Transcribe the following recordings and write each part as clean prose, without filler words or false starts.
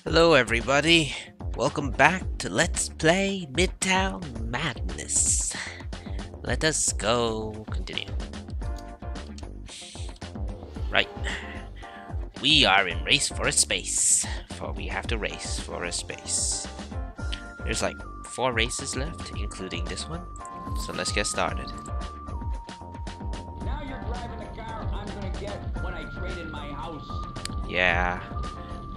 Hello everybody, welcome back to Let's Play Midtown Madness. Let us go continue. Right, we are in Race for a Space, for we have to race for a space. There's like 4 races left, including this one, so let's get started. Now you're driving the car I'm gonna get when I trade in my house. Yeah,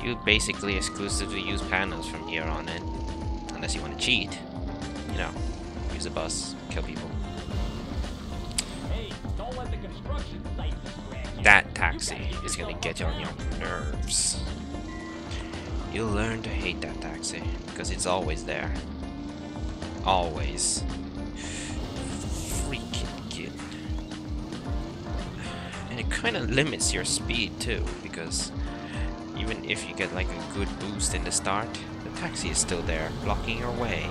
you basically exclusively use panels from here on in, unless you want to cheat. You know, use a bus, kill people. Hey, don't let the construction site distract you. That taxi is gonna get you on your nerves. You'll learn to hate that taxi, because it's always there. Always. Freaking kid. And it kinda limits your speed too, because even if you get like a good boost in the start, the taxi is still there, blocking your way.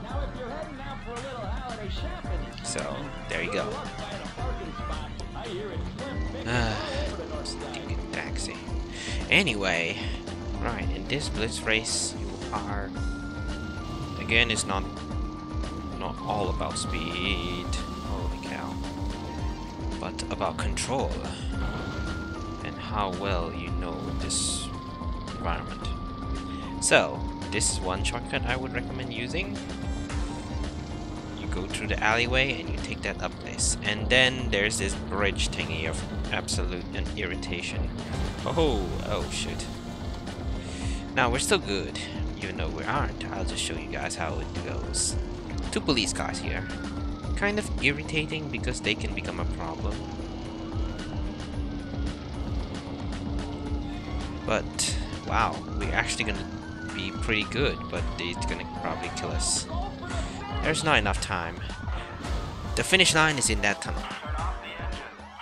Now if you're heading out for a little holiday shopping, So, there you go. walk by the parking spot. I hear it slim pickings all over the north side. Stupid taxi. Anyway, right, in this blitz race, you are... Again, it's not all about speed, holy cow, but about control, and how well you know this environment. So, this is one shortcut I would recommend using. You go through the alleyway and you take that up this, and then there's this bridge thingy of absolute irritation. Oh shit. Now we're still good, even though we aren't. I'll just show you guys how it goes. 2 police cars here. Kind of irritating because they can become a problem. But wow, we're actually gonna be pretty good, but it's gonna probably kill us. There's not enough time. The finish line is in that tunnel,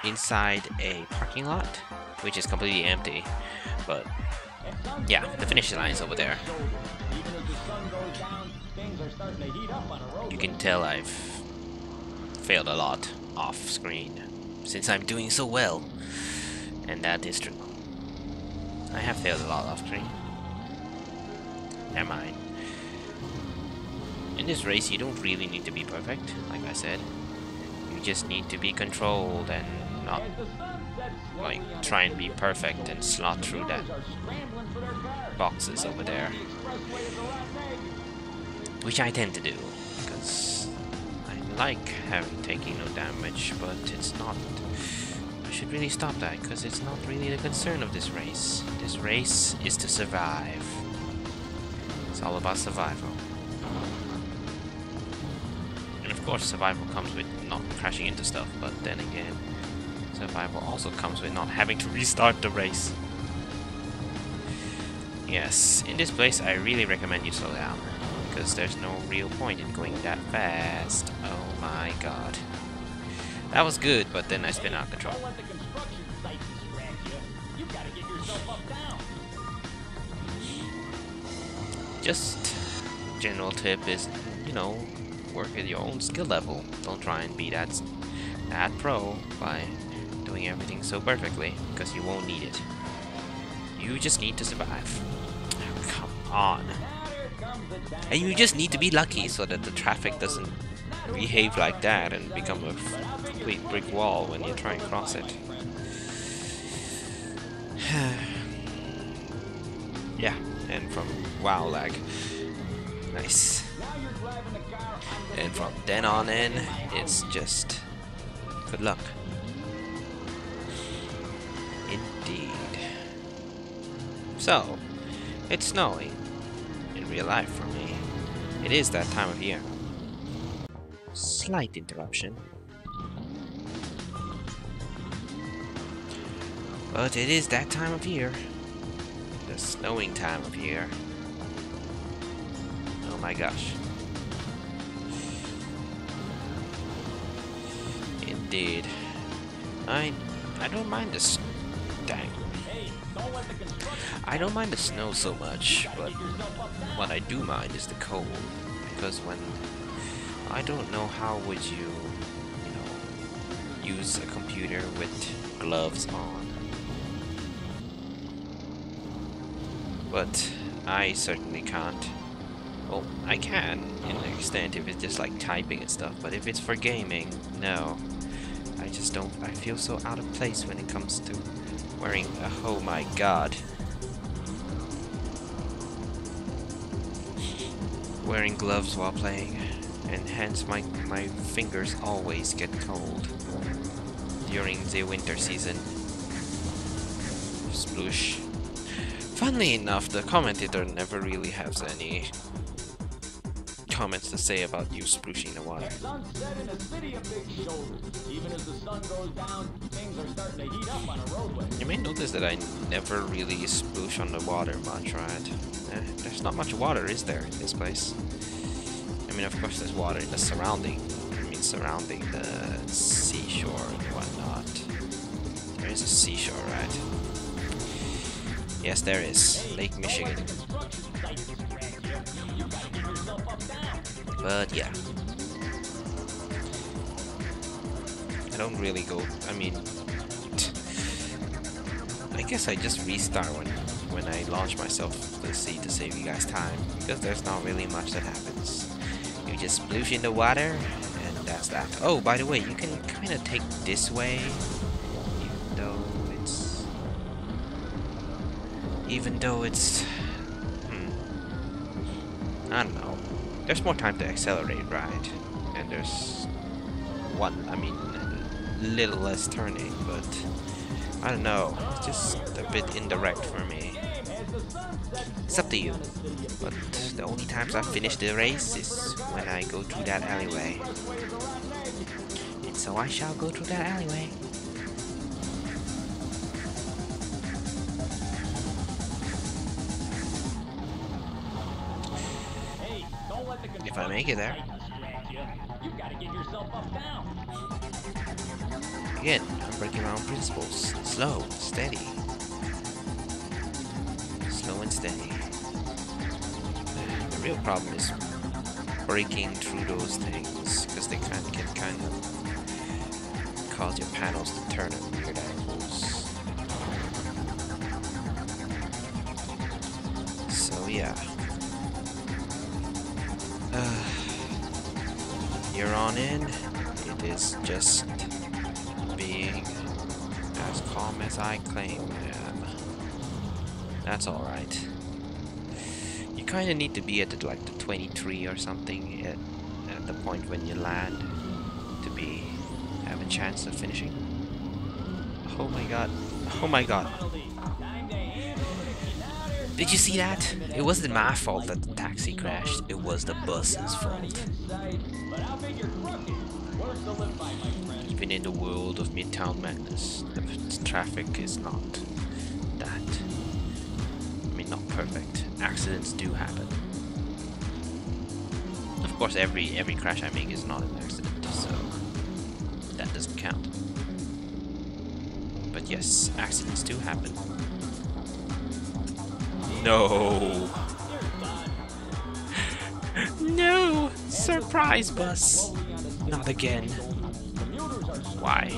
inside a parking lot, which is completely empty. But yeah, the finish line is over there. Even as the sun goes down, things are starting to heat up on a road. You can tell I've failed a lot off screen, since I'm doing so well, and that is true. I have failed a lot off screen. Never mind. In this race, you don't really need to be perfect, like I said. You just need to be controlled and not As the sun sets slowly like on try and be perfect and slot through that cars are scrambling for their cars. boxes over there, The expressway is a rotten egg. which I tend to do because I like taking no damage, but it's not. I should really stop that because it's not really the concern of this race. This race is to survive. It's all about survival. And of course survival comes with not crashing into stuff, but then again, survival also comes with not having to restart the race. Yes, in this place I really recommend you slow down, because there's no real point in going that fast. Oh my god. That was good, but then I spin out of control. Don't let the construction site distract you. You gotta get yourself up down. Just general tip is, you know, work at your own skill level. Don't try and be that pro by doing everything so perfectly, because you won't need it. You just need to survive. Oh, come on. Now here comes the time. And you just need to be lucky so that the traffic doesn't behave like that and become a complete brick wall when you try and cross it. Yeah, and from wow lag. Nice. Now you're driving the car I'm gonna And from then on in, it's just good luck. Indeed. So, it's snowing in real life for me. It is that time of year. Slight interruption. But it is that time of year. The snowing time of year. Oh my gosh. Indeed. I don't mind this. Dang. Hey, don't let the construction I don't mind the snow so much, but get yourself up down. what I do mind is the cold. Because when I don't know how would you know, use a computer with gloves on. but I certainly can't. Well, I can, in an extent, if it's just like typing and stuff, but if it's for gaming, no. I just don't, I feel so out of place when it comes to wearing a, oh my god. Wearing gloves while playing, and hence my fingers always get cold during the winter season. Sploosh. Funnily enough, the commentator never really has any comments to say about you splooshing the water. Sunset in a city of big shoulders. Even as the sun goes down, things are starting to heat up on a roadway. You may notice that I never really sploosh on the water much, right? There's not much water, is there, in this place? I mean, of course there's water in the surrounding the seashore and whatnot. There is a seashore, right? Yes, there is. Lake Michigan. But yeah. I don't really go, I mean, I guess I just restart when I launch myself to the sea to save you guys time, because there's not really much that happens. You just sploosh in the water, and that's that. Oh, by the way, you can kind of take this way, even though it's, I don't know. There's more time to accelerate, right? And there's a little less turning, but I don't know. It's just a bit indirect for me. It's up to you. But the only times I finish the race is when I go through that alleyway. And so I shall go through that alleyway. If I make it there. Again, I'm breaking my own principles. Slow, steady. Slow and steady. The real problem is breaking through those things, because they can kind of cause your panels to turn at weird angles. So yeah. You're on in. It is just being as calm as I claim I am. That's alright. You kind of need to be at the 23 or something at the point when you land to have a chance of finishing. Oh my god. Oh my god. Did you see that? It wasn't my fault that the taxi crashed. It was the bus's fault. Even in the world of Midtown madness, the traffic is not that. I mean, not perfect. Accidents do happen. Of course, every crash I make is not an accident, so that doesn't count. But yes, accidents do happen. No. No! Surprise bus! Not again. Why?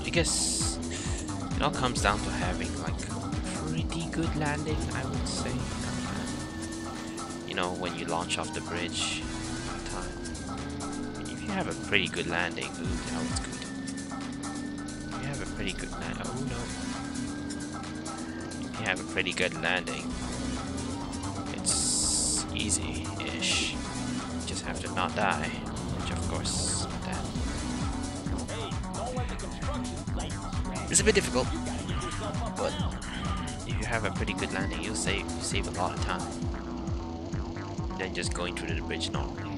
I guess it all comes down to having like a pretty good landing, I would say. You know, when you launch off the bridge at the time. If you have a pretty good landing, ooh, that was good. If you have a pretty good landing, oh no. If you have a pretty good landing, it's easy-ish. You just have to not die, which of course, that it's a bit difficult, but if you have a pretty good landing, you save a lot of time than just going through the bridge normally.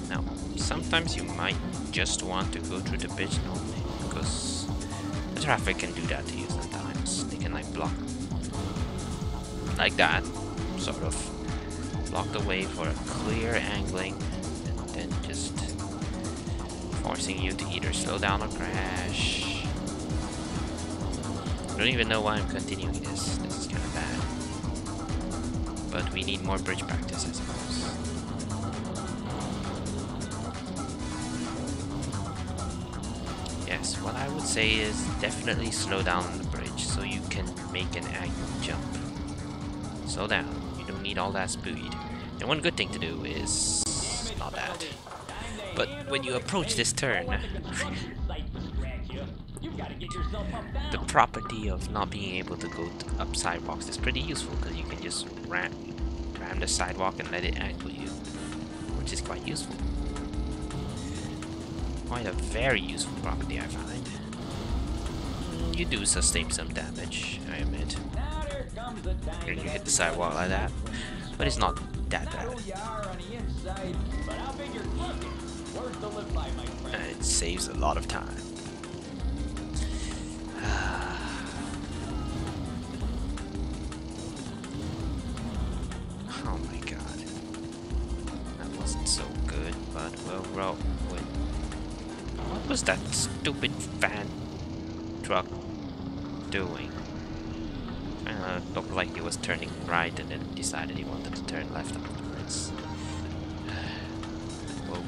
Now, sometimes you might just want to go through the bridge normally, because the traffic can do that to you sometimes. They can like block, like that, sort of block the way for a clear angling, and then just forcing you to either slow down or crash. I don't even know why I'm continuing this. This is kind of bad. But we need more bridge practice, I suppose. Yes, what I would say is definitely slow down on the bridge so you can make an accurate jump. Slow down. You don't need all that speed. And one good thing to do is not that. But when you approach this turn, the property of not being able to go up sidewalks is pretty useful because you can just ram the sidewalk and let it angle you, which is quite useful. Quite a very useful property, I find. You do sustain some damage, I admit, when you hit the sidewalk like that, but it's not that bad. And it saves a lot of time. Oh my god. That wasn't so good, but well, what was that stupid van truck doing? Looked like he was turning right and then decided he wanted to turn left afterwards. Whoa.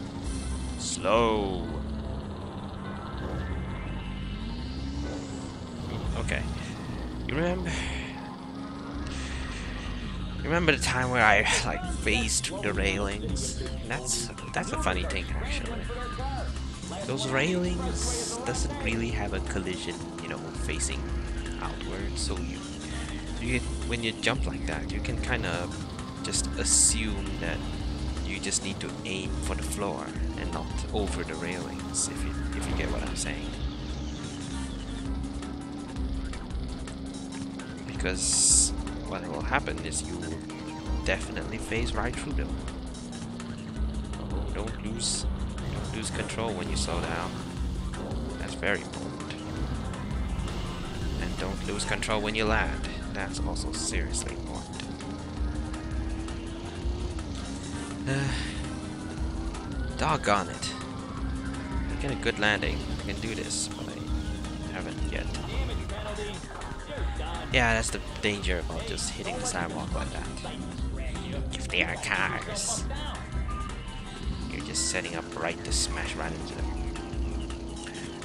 Slow. Okay. You remember the time where I like phased through the railings? That's a funny thing actually. Those railings doesn't really have a collision, you know, facing outwards, so when you jump like that, you can kind of just assume that you just need to aim for the floor and not over the railings, if you get what I'm saying. Because what will happen is you will definitely phase right through them. Oh, don't lose control when you slow down. That's very important. And don't lose control when you land. That's also seriously important. Doggone it. I get a good landing. I can do this, but I haven't yet. Yeah, that's the danger about just hitting the sidewalk like that. If they are cars, you're just setting up right to smash right into them.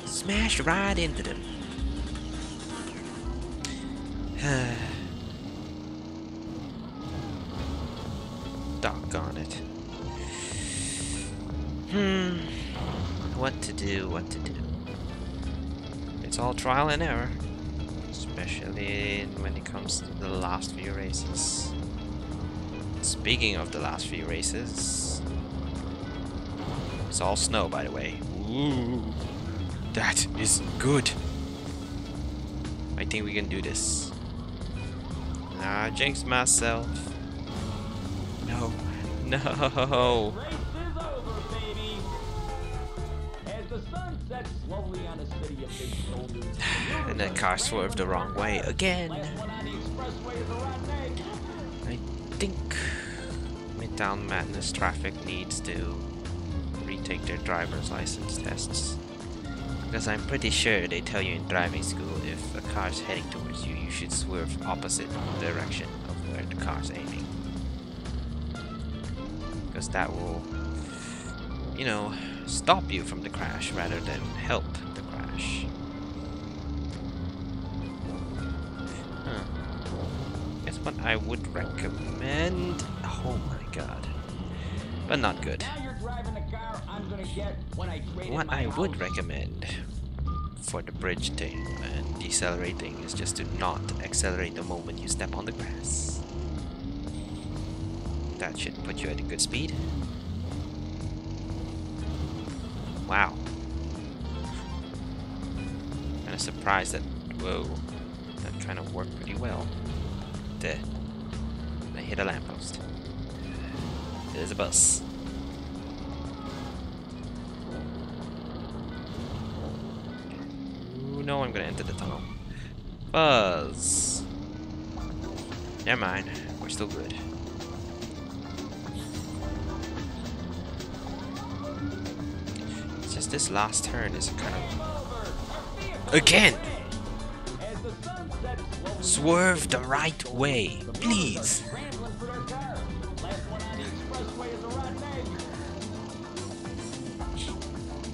Smash right into them. Doggone it. What to do? It's all trial and error. Especially when it comes to the last few races. Speaking of the last few races, it's all snow, by the way. Ooh, that is good. I think we can do this. I jinxed myself. No. And the car swerved the wrong way again. I think Midtown Madness traffic needs to retake their driver's license tests. Because I'm pretty sure they tell you in driving school if a car's heading towards you, you should swerve opposite direction of where the car's aiming. Because that will, you know, stop you from the crash rather than help the crash. Guess what I would recommend? Oh my god. But not good. What I would recommend for the bridge thing and decelerating is just to not accelerate the moment you step on the grass. That should put you at a good speed. Wow. Kinda surprised that, whoa, that kind of worked pretty well. There. I hit a lamppost. There's a bus. Ooh, no, I'm gonna enter the tunnel. Buzz. Never mind, we're still good. It's just this last turn is kind of... Again! Swerve the right way, please!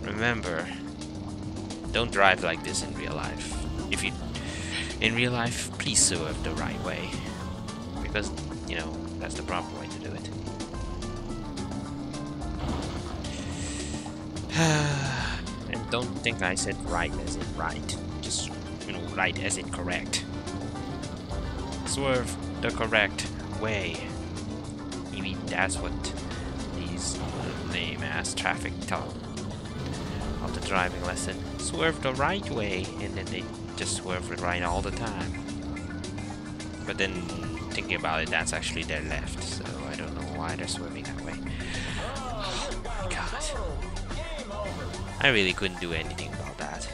Remember, Don't drive like this in real life. If you in real life, please swerve the right way, because you know that's the proper way to do it. And don't think I said right as in right. Just, you know, right as in correct. Swerve the correct way. Maybe that's what these lame-ass traffic taught of the driving lesson. Swerve the right way, and then they just swerve it right all the time. But then, thinking about it, that's actually their left, so I don't know why they're swerving that way. Oh my god. I really couldn't do anything about that.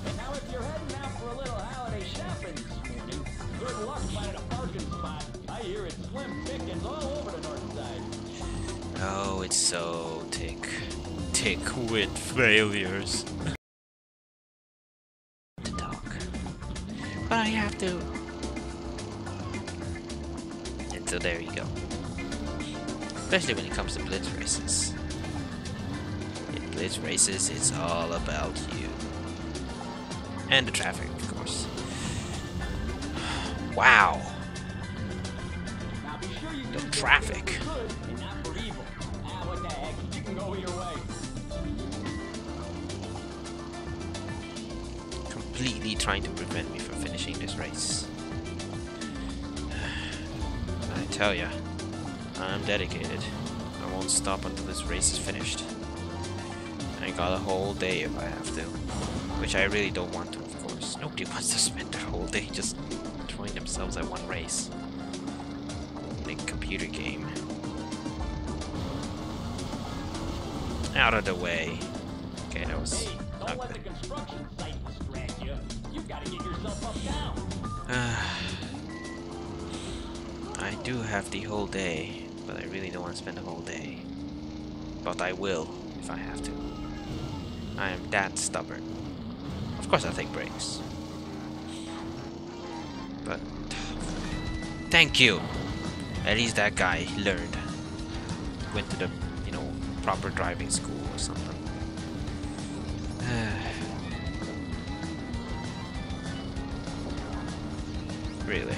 And now if you're heading out for a little holiday shopping this morning, good luck finding a parking spot. I hear it's slim pickings all over the north side. Oh, it's so thick with failures. To talk, but I have to. And so there you go. Especially when it comes to blitz races. In blitz races, it's all about you and the traffic, of course. Wow, Now be sure you the use traffic. it for good and not for evil. Ah, what the heck? You can go your way. Completely trying to prevent me from finishing this race. I tell ya, I'm dedicated. I won't stop until this race is finished. I got a whole day if I have to, which I really don't want to, of course. Nobody wants to spend their whole day just throwing themselves at one race. In a computer game. Out of the way. Okay, that was Hey, don't not let the good. construction site distract you. You've got to get yourself up down. I do have the whole day, but I really don't want to spend the whole day. But I will, if I have to. I am that stubborn. Of course I'll take breaks. But thank you. At least that guy learned. Went to the, you know, proper driving school or something. Really.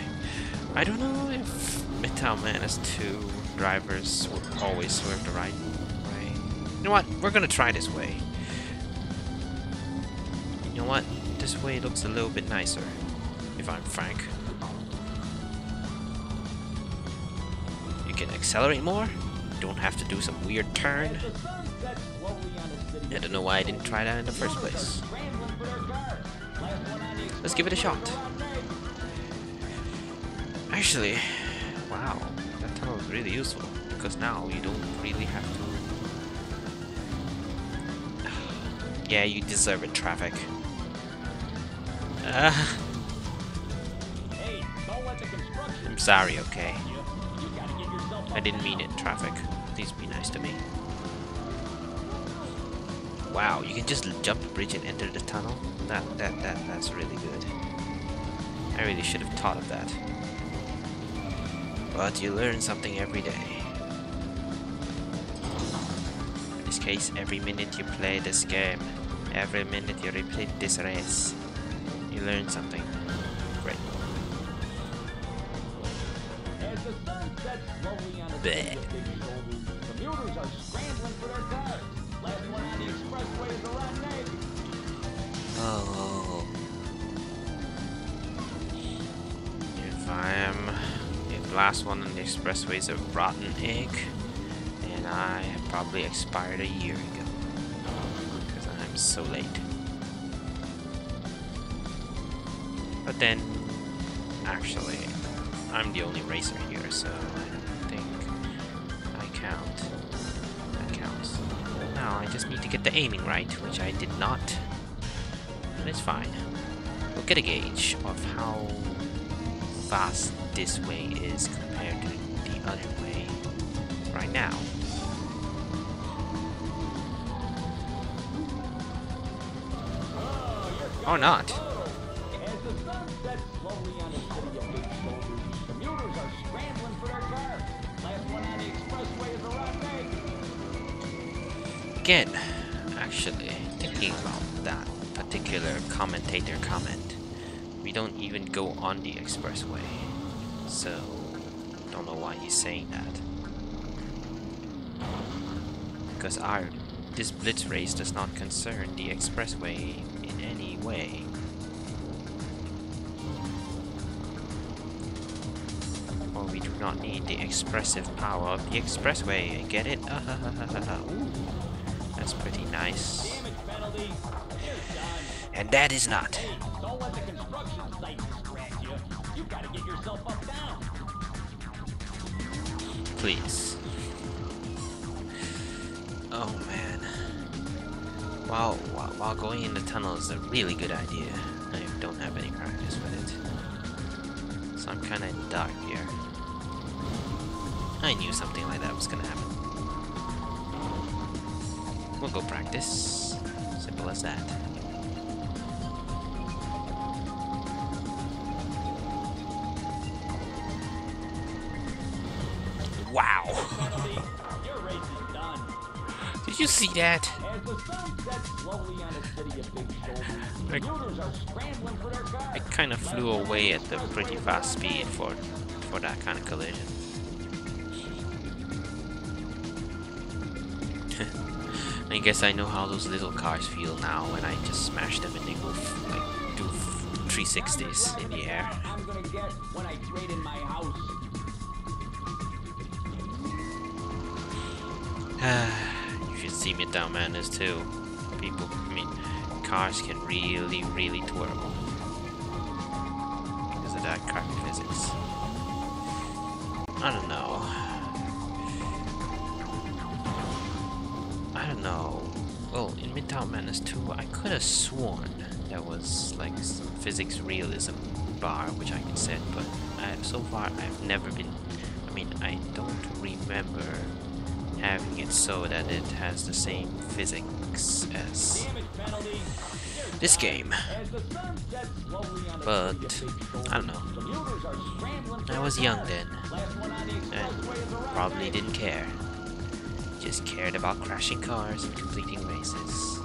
I don't know if Midtown Menace 2 drivers would always swerve the right way. You know what? We're gonna try this way. You know what? This way looks a little bit nicer, if I'm frank. You can accelerate more. You don't have to do some weird turn. As the sun sets slowly on the city, I don't know why I didn't try that in the first place. scrambling for their car. Last one on the Let's give it a shot. expressway is around Actually, wow, that tunnel is really useful because now you don't really have to. Yeah, you deserve it, traffic. Hey, don't let the construction I'm sorry, okay? you. You gotta get yourself up I didn't mean down. it, traffic. Please be nice to me. Wow, you can just jump the bridge and enter the tunnel. That's really good. I really should have thought of that. But you learn something every day. In this case, every minute you play this game, every minute you repeat this race, you learn something. Great. As the sun sets slowly on the Bleh. city of big shoulders, commuters are scrambling for their cars. Last one on the expressway is around Nate. Oh. If the last one on the expressway is a rotten egg, then I have probably expired a year ago. Because I'm so late. But then, actually, I'm the only racer here, so I don't think I count. That counts. Now I just need to get the aiming right, which I did not. But it's fine. We'll get a gauge of how fast this way is compared to the other way right now. Or not. As the sun sets slowly on the city of big shoulders, commuters are scrambling for their cars. Last one on the expressway is around Nate. Again, actually, thinking about that particular commentator comment. We don't even go on the expressway. So, don't know why he's saying that. Because this blitz race does not concern the expressway in any way. Or we do not need the expressive power of the expressway. Get it? Ooh, that's pretty nice. And that is not. Hey, don't let the construction site distract you. You gotta get yourself up down. Please. Oh man. While going in the tunnel is a really good idea. I don't have any practice with it. So I'm kinda in the dark here. I knew something like that was gonna happen. We'll go practice. Simple as that. Wow! Your race is done. Did you see that? As the sun sets slowly on the city of Big Shoulders, commuters are scrambling for their cars. It kind of flew away at a pretty fast speed for that kind of collision. I guess I know how those little cars feel now when I just smash them and they go like do 360s in the air. I'm gonna get when I trade in my house. You should see Midtown Madness too. People, I mean, cars can really twirl because of that crappy physics. I don't know. Well, in Midtown Madness 2, I could have sworn there was like some physics realism bar which I could set, but so far I've never been. I mean, I don't remember having it so that it has the same physics as this game. But I don't know. I was young then and probably didn't care. Just cared about crashing cars and completing races.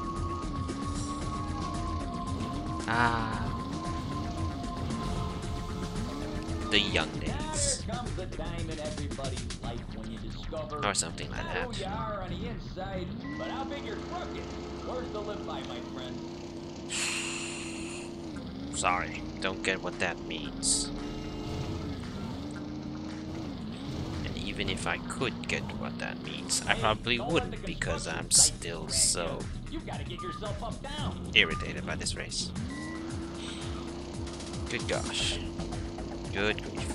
The young days. Or something like that. But how big you're crooked? Words to live by, my friend. Sorry, don't get what that means. And even if I could get what that means, I probably wouldn't because I'm still so irritated by this race. Good gosh. Good grief.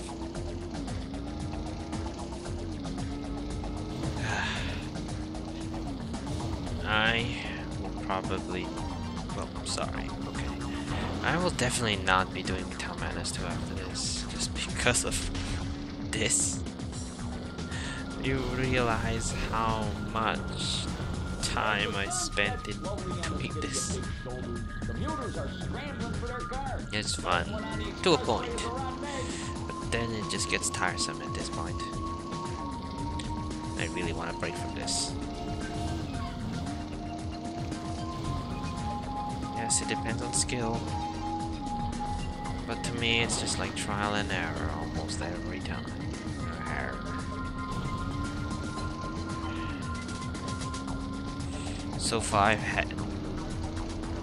I will probably... Well, sorry. Okay. I will definitely not be doing Midtown Madness 2 after this. Just because of this. You realize how much time I spent in doing this. It's fun. To a point. But then it just gets tiresome at this point. I really want to break from this. Yes, it depends on skill. But to me, it's just like trial and error almost every time. So far, I've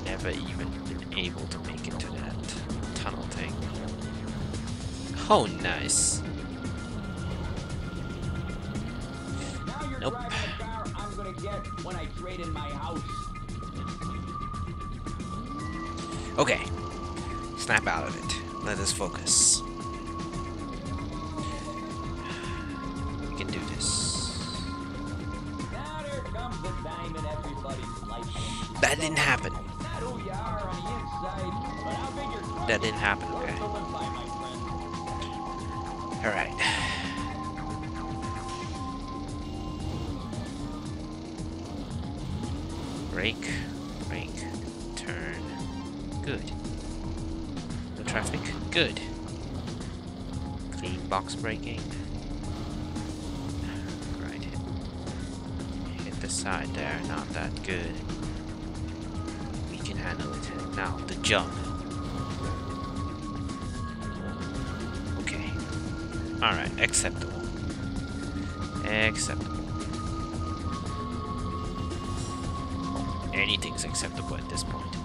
never even been able to make it to that tunnel thing. Oh, nice. Nope. I'm gonna get when I trade in my house. Okay. Snap out of it. Let us focus. We can do this. Now there comes the time in everybody's life. That didn't happen. Not who you are on the inside, but how big your car That didn't happen, is. okay. To live by, my friend. Alright. Brake, brake, turn. Good. No traffic. Good. Clean box braking. Right. Hit the side there. Not that good. We can handle it. Now, the jump. Okay. Alright, acceptable. Acceptable. Anything's acceptable at this point.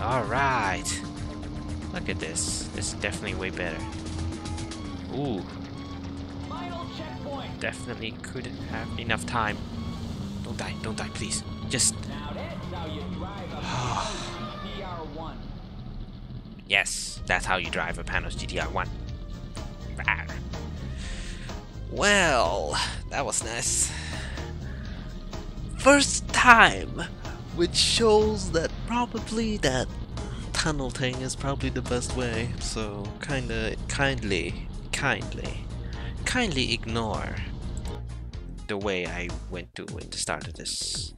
Alright. Look at this. This is definitely way better. Ooh. Final checkpoint. Definitely could have enough time. Don't die, please. Just... Now that's how you drive a Panos GTR1. Yes, that's how you drive a Panos GTR1. Rawr. Well, that was nice. First time, which shows that probably that tunnel thing is probably the best way. So kindly ignore the way I went to at the start of this.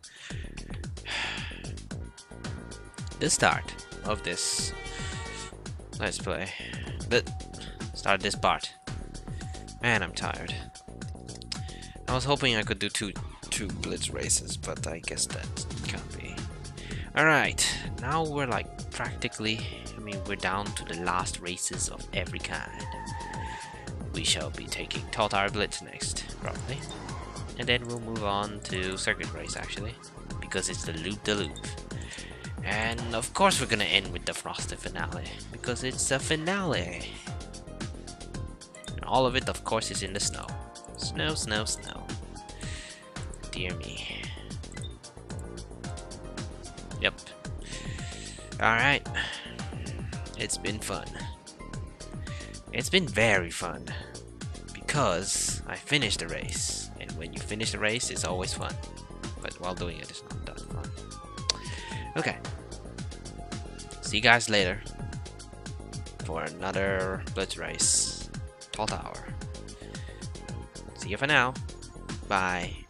The start of this let's play. Start this part. Man, I'm tired. I was hoping I could do two blitz races, but I guess that can't be. Alright, now we're like practically, we're down to the last races of every kind. We shall be taking Tall Tower Blitz next, probably. And then we'll move on to Circuit Race, actually, because it's the loop-de-loop. And of course we're gonna end with the Frosted Finale, because it's a finale. And all of it, of course, is in the snow. Snow, snow, snow. Dear me. Yep. Alright. It's been fun. It's been very fun. Because I finished the race. And when you finish the race, it's always fun. But while doing it, it's not that fun. Okay. See you guys later. For another Blitz race. Tall Tower. See you for now. Bye.